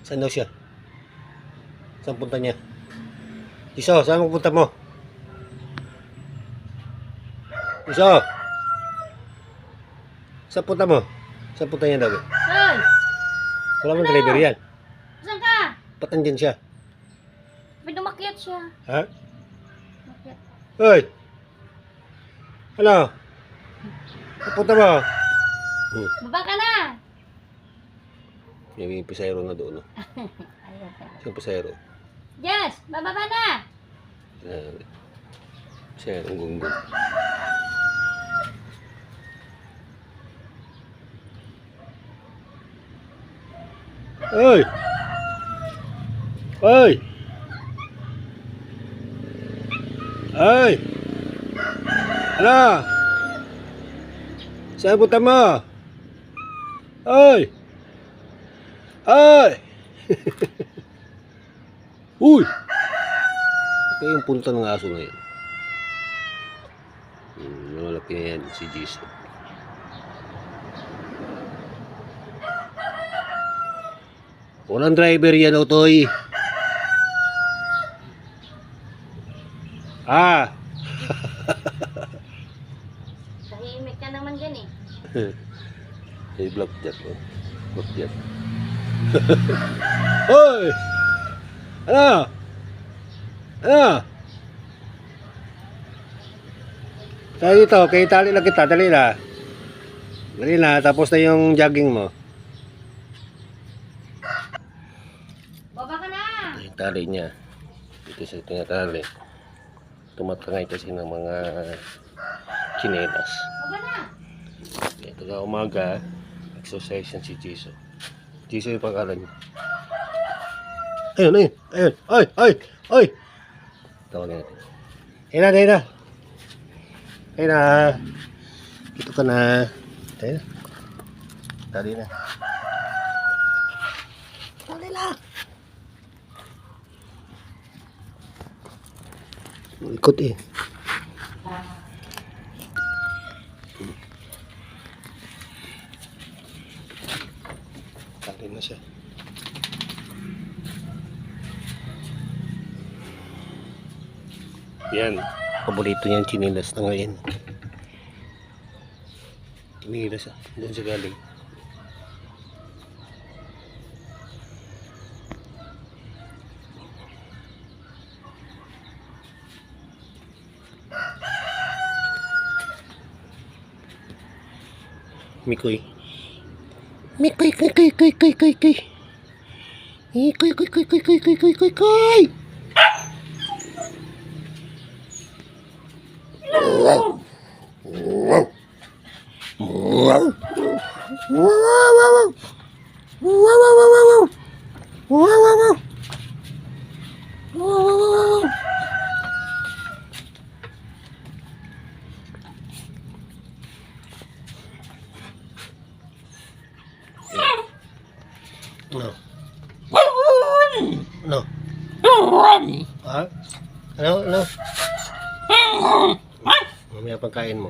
Saan daw siya? Saan punta niya? Iso, saan mo punta mo? Iso! Saan punta mo? Saan punta niya daw? Hoy! Wala mong driver yan. Saan ka? Ba't andyan siya? May dumakyat siya. Ha? Dumakyat. Hoy! Ano? Saan punta mo? Baba ka na! May pisayro na doon. No? Ayun. Saan pisayro? Yes! Bababa na! Pisayro, gunggong. Hoy! Hoy! Hoy! Ano? Saan punta mo? Hoy! Hoy! Uy! Ito yung punta ng aso ngayon. Malaki na yan si Jason. Walang driver yan, Otoy. Ah! Tahimik ka naman dyan eh. Hey, block jet. Block jet. Hoy! Ano? Ano? Tayo dito, kay tali lang kita, dali na. Dali na, tapos na yung jogging mo. Baba ka na! Yung tali niya. Dito sa tinatali. Tumatangay kasi ng mga chinelas. Baba na! Ito na umaga, exercise yan si Jiso. Jiso yung pangalan niya. Ayun, ayun, ayun, ay, ay, ay! Tawagin natin. Ayun na, ayun na. Ayun na. Dito ka na. Ayun na. Tali na. Tali na. Ikot eh. Tali na siya. Yan. Paborito niyan chinilas na ngayon. Chinilas ah. Doon siya galing. Mikoy. Mikoy, koy, koy, koy, koy, koy, koy. Koy, koy, koy, koy, koy, koy, koy, koy, koy. Wow. Wow. Wow. Wow, wow, wow. Wow, wow, wow, wow. Wow, wow, wow. Wow, wow, wow. No. No. Ha? Ano? Ano? Mamaya pagkain mo.